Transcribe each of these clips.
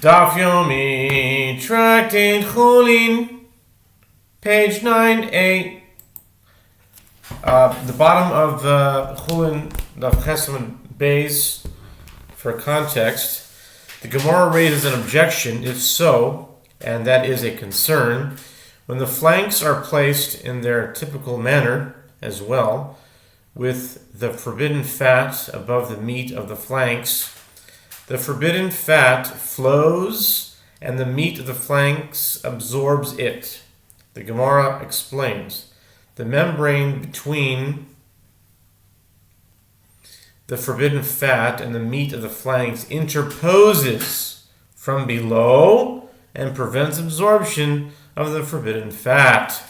Daf Yomi, Tractate Chullin, page 9a. The bottom of Chullin, Daf Chesed Beis, for context. The Gemara raises an objection, if so, and that is a concern, when the flanks are placed in their typical manner as well, with the forbidden fat above the meat of the flanks. The forbidden fat flows and the meat of the flanks absorbs it. The Gemara explains. The membrane between the forbidden fat and the meat of the flanks interposes from below and prevents absorption of the forbidden fat.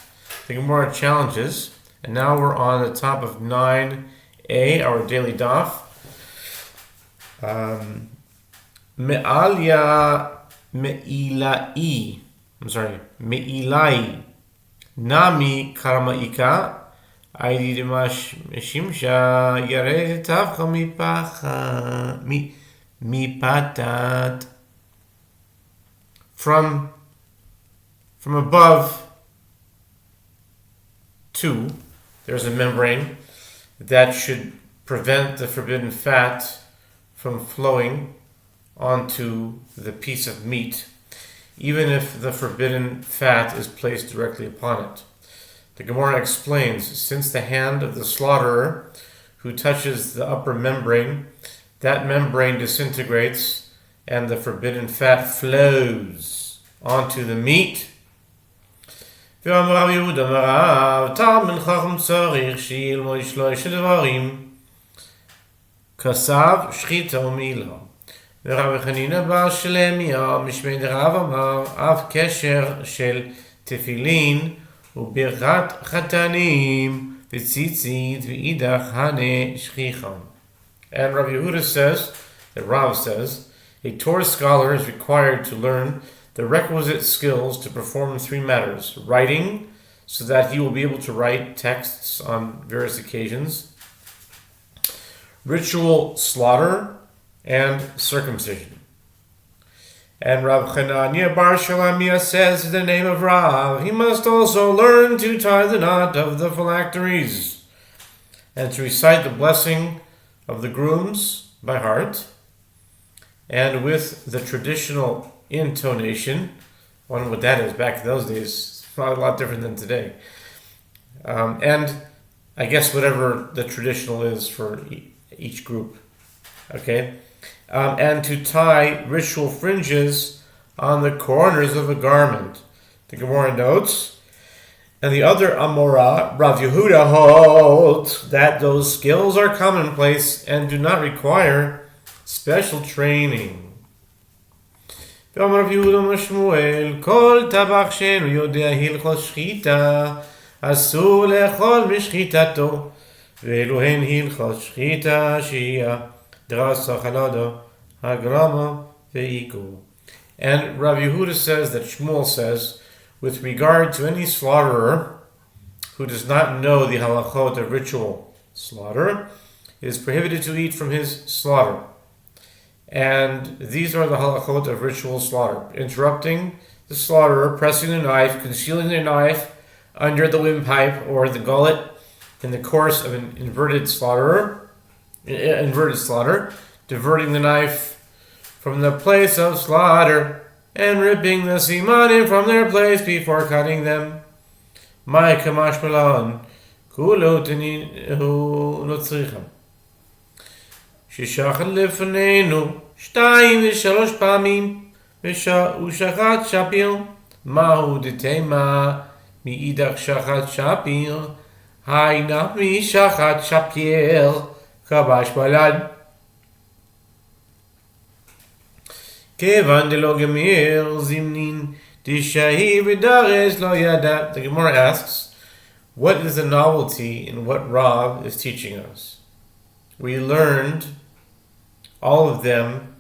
The Gemara challenges, and now we're on the top of 9a, our daily daf. Me'ilai Nami Karamaika Aidi Dimash Shimsha Yared Tavcha Mipatat. From above to, there's a membrane that should prevent the forbidden fat from flowing onto the piece of meat, even if the forbidden fat is placed directly upon it. The Gemara explains, since the hand of the slaughterer who touches the upper membrane, that membrane disintegrates and the forbidden fat flows onto the meat. Kasav shchita umila. ורבי חנינא בר שלמיה משמי דרב אמר אף קשר של תפילין וברכת חתנים וציצית ואידך הנה שכיחם. And Rabbi Yehuda says, that Rav says, a Torah scholar is required to learn the requisite skills to perform three matters: writing, so that he will be able to write texts on various occasions; ritual slaughter; and circumcision. And Rav Chananya Bar Shalamia says in the name of Rav, he must also learn to tie the knot of the phylacteries and to recite the blessing of the grooms by heart and with the traditional intonation. I wonder what that is back in those days. It's not a lot different than today. And I guess whatever the traditional is for each group. Okay? And to tie ritual fringes on the corners of a garment. The Gemara notes, and the other Amora, Rav Yehuda, holds that those skills are commonplace and do not require special training. Rav Yehuda Mashmuel, kol tabach shenu yodea hilchos shchita, asur lechol mishchitato, ve'eluhen hilchos shchita shia. And Rav Yehuda says that Shmuel says, with regard to any slaughterer who does not know the halachot of ritual slaughter, it is prohibited to eat from his slaughter. And these are the halachot of ritual slaughter: interrupting the slaughterer, pressing the knife, concealing the knife under the windpipe or the gullet in the course of an inverted slaughter, diverting the knife from the place of slaughter, and ripping the simanim from their place before cutting them. My kamash malon, kulo tenihu lotzricham. Shishachal lefneinu, shtayim v'shalosh pamim, ushachat shapir, mahu detema, mi'idach shachat shapir, hayna mi shachat shapir, kabash balad. The Gemara asks, what is the novelty in what Rav is teaching us? We learned all of them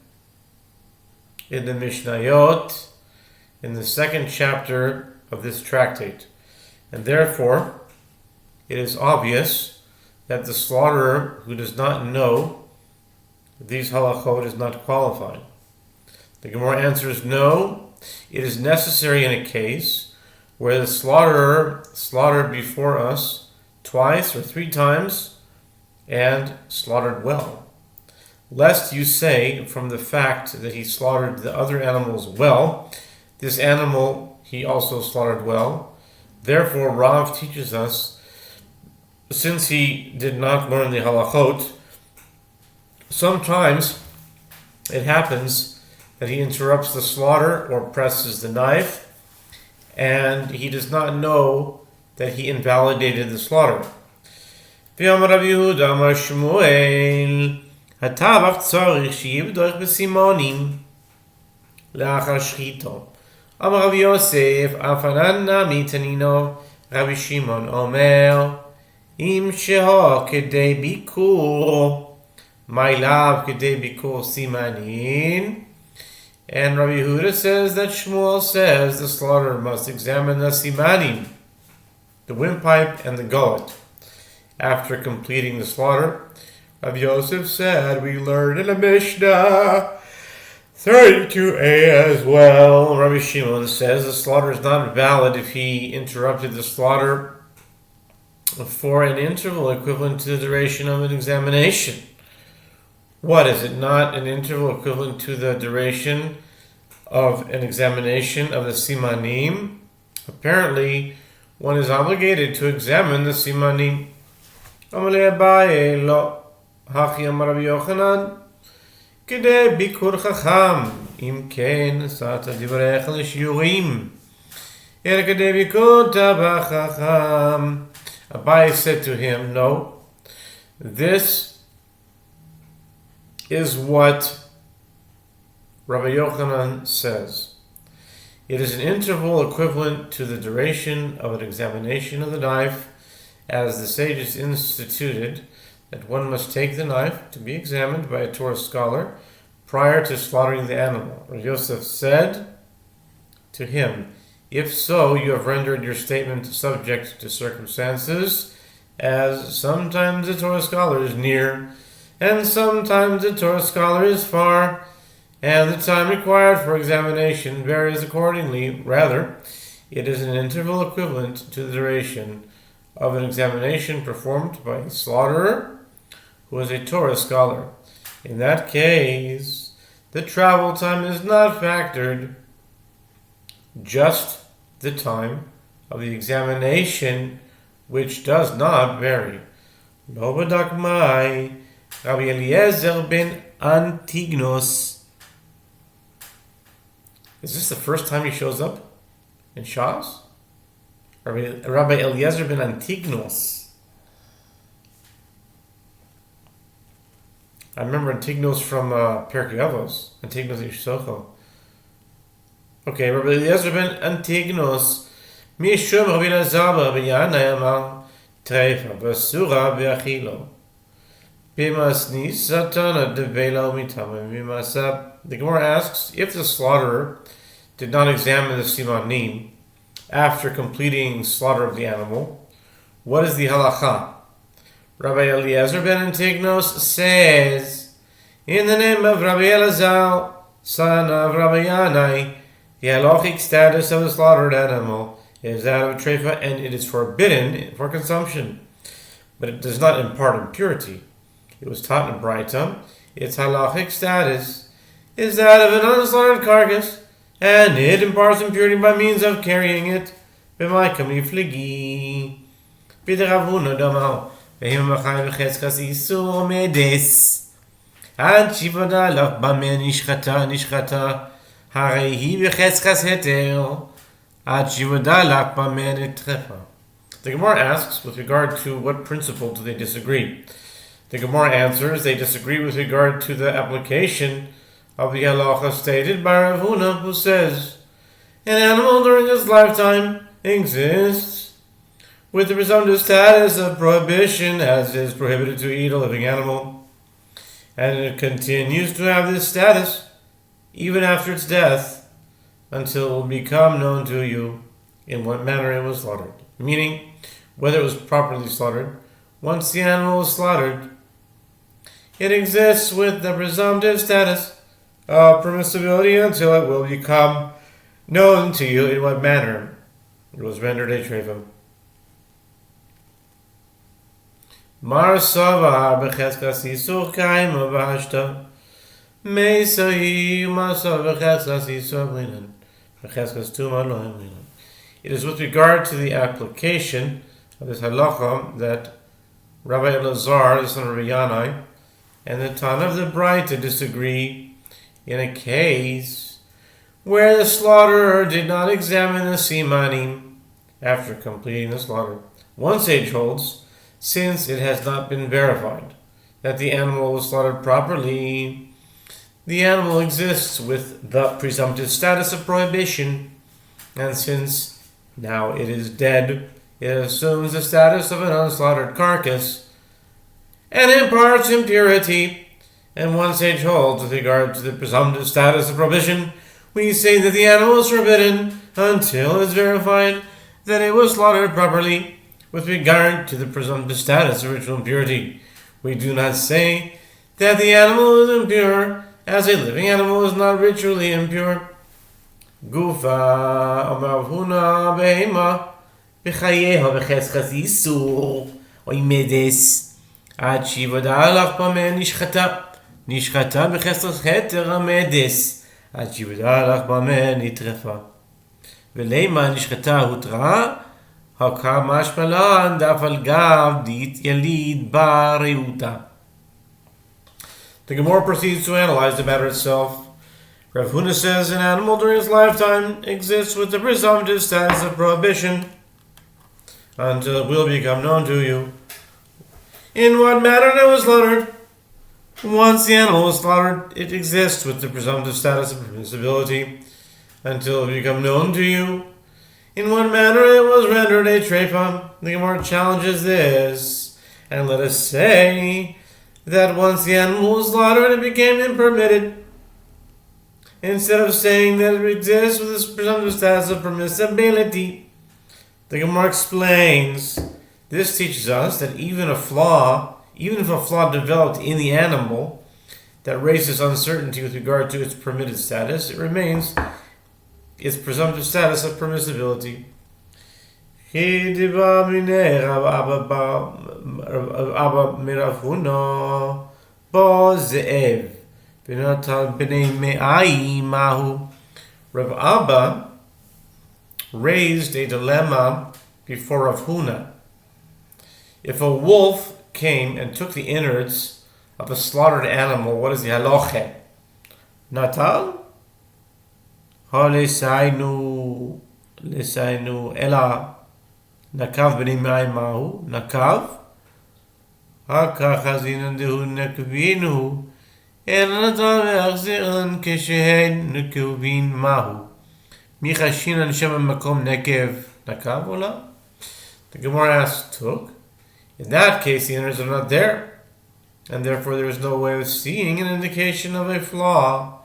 in the Mishnayot, in the second chapter of this tractate. And therefore, it is obvious that the slaughterer who does not know these halachot is not qualified. The Gemara answers no. It is necessary in a case where the slaughterer slaughtered before us twice or three times and slaughtered well. Lest you say, from the fact that he slaughtered the other animals well, this animal he also slaughtered well. Therefore, Rav teaches us, since he did not learn the halachot, sometimes it happens that he interrupts the slaughter or presses the knife, and he does not know that he invalidated the slaughter. V'yamar Rav Yehuda amar Shmuel, hatavach tzarich sheyivdoch b'simonim le'achar shchito. Amar Rav Yosef, afanan nami tanino, Rabbi Shimon omer, im sheho kedei bikur, my love kedei bikur simanin. And Rabbi Yehuda says that Shmuel says the slaughterer must examine the simanim, the windpipe and the gullet. After completing the slaughter, Rabbi Yosef said, we learned in the Mishnah 32a as well. Rabbi Shimon says the slaughter is not valid if he interrupted the slaughter for an interval equivalent to the duration of an examination. What is it? Not an interval equivalent to the duration of an examination of the simanim? Apparently, one is obligated to examine the simanim. Amalei Abaye lo hachi amar Rabbi Yochanan kedei bikur chacham im ken sata divrech l'shiurim el kedei bikur tabach chacham. Abaye said to him, no, this is what Rabbi Yochanan says. It is an interval equivalent to the duration of an examination of the knife, as the sages instituted that one must take the knife to be examined by a Torah scholar prior to slaughtering the animal. Rabbi Yosef said to him, if so, you have rendered your statement subject to circumstances, as sometimes the Torah scholar is near, and sometimes the Torah scholar is far, and the time required for examination varies accordingly. Rather, it is an interval equivalent to the duration of an examination performed by a slaughterer who is a Torah scholar. In that case, the travel time is not factored, just the time of the examination, which does not vary. Lo badak mai Rabbi Eliezer ben Antignos. Is this the first time he shows up in Shas? Rabbi Eliezer ben Antignos. I remember Antignos from Pirkei Avos. Antignos Ishsocho. Okay, Rabbi Eliezer ben Antignos. Mishum Rabbi Elazar Rabbi Yanai Amar Treifa Basura Be'achilo. Bimasni Satana Devela Mitamim Bimasab. The Gemara asks, if the slaughterer did not examine the simanim after completing slaughter of the animal, what is the halacha? Rabbi Eliezer ben Antignos says, in the name of Rabbi Elazar, son of Rabbi Yanai, the halachic status of the slaughtered animal is that of a treifa, and it is forbidden for consumption, but it does not impart impurity. It was taught in Braita, its halachic status is that of an unslaughtered carcass, and it imparts impurity by means of carrying it. B'maikam ifligi. B'deravuna damau. V'him machai v'chetzkas isur medes. Ad shivoda lach b'men nishchata. Harei hi v'chetzkas heter. Ad shivoda lach b'men etrefa. The Gemara asks, with regard to what principle do they disagree? The Gemara answers, they disagree with regard to the application of the halacha stated by Rav Huna, who says, an animal during its lifetime exists with the presumptive status of prohibition, as is prohibited to eat a living animal, and it continues to have this status even after its death until it will become known to you in what manner it was slaughtered. Meaning, whether it was properly slaughtered. Once the animal is slaughtered, it exists with the presumptive status permissibility until it will become known to you in what manner it was rendered a trefa. Mar savar b'cheskas yisur kaim v'hashta meisai masav b'cheskas yisur blinan b'cheskas tuma lohem blinan. It is with regard to the application of this halacha that Rabbi Elazar, the son of Rabbi Yanai, and the Tana of the Braita disagree in a case where the slaughterer did not examine the simanim after completing the slaughter. One sage holds, since it has not been verified that the animal was slaughtered properly, the animal exists with the presumptive status of prohibition, and since now it is dead, it assumes the status of an unslaughtered carcass and imparts impurity. And one sage holds, with regard to the presumptive status of prohibition, we say that the animal is forbidden until it is verified that it was slaughtered properly. With regard to the presumptive status of ritual impurity, we do not say that the animal is impure, as a living animal is not ritually impure. Gufa Amar Huna Behema B'chayeha B'cheschas Yisur Oimedes Ad Shivadalach Bamen Nishchata B'cheschas Heter Amedes Ad Shivadalach Bamen Nitrefa V'leima Nishchata Hutra Hakamash Malan Dafal Gav Dit Yalid Bareuta. The Gemara proceeds to analyze the matter itself. Rav Huna says an animal during its lifetime exists with the presumptive status of prohibition until it will become known to you in what manner it was slaughtered. Once the animal is slaughtered, it exists with the presumptive status of permissibility until it become known to you in what manner it was rendered a treifa. The Gemara challenges this, and let us say that once the animal was slaughtered, it became impermitted. Instead of saying that it exists with this presumptive status of permissibility, the Gemara explains, this teaches us that even if a flaw developed in the animal that raises uncertainty with regard to its permitted status, it remains its presumptive status of permissibility. Rav Abba raised a dilemma before Rav Huna. If a wolf came and took the innards of a slaughtered animal, what is the halacha? Natal? Lesainu ela nakav b'nei me'ai mahu nakav hakach hazinan dehu nekvinu. The Gemara asks, Tuk, in that case the innards are not there, and therefore there is no way of seeing an indication of a flaw.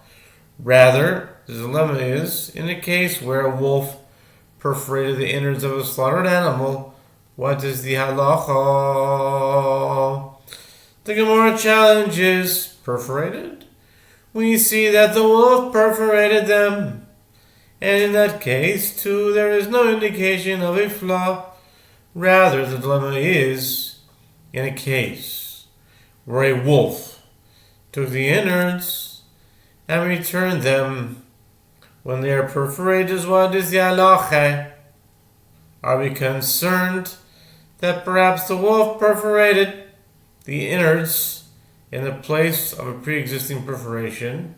Rather, the dilemma is, in a case where a wolf perforated the innards of a slaughtered animal, what is the halacha? The Gemara challenges, perforated? We see that the wolf perforated them, and in that case, too, there is no indication of a flaw. Rather, the dilemma is, in a case where a wolf took the innards and returned them when they are perforated, what is the halacha? Are we concerned that perhaps the wolf perforated the innards in the place of a pre-existing perforation,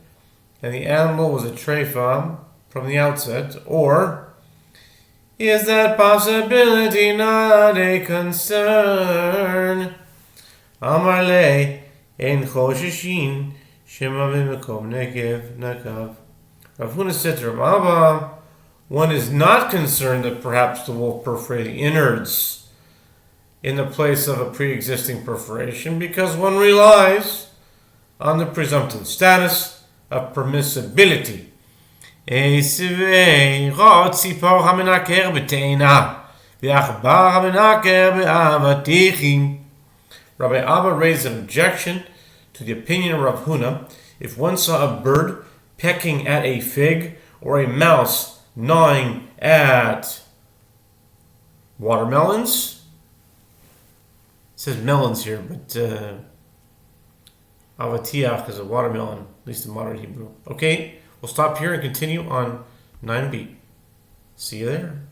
and the animal was a treifa from the outset, or is that possibility not a concern? Amar le ein choshishin shema v'mekom nekev nakav. Rav Huna said to Rav Abba, one is not concerned that perhaps the wolf perforated the innards in the place of a pre-existing perforation, because one relies on the presumptive status of permissibility. Rabbi Abba raised an objection to the opinion of Rav Huna. If one saw a bird pecking at a fig, or a mouse gnawing at watermelons? It says melons here, but avatiach is a watermelon, at least in modern Hebrew. Okay, we'll stop here and continue on 9b. See you there.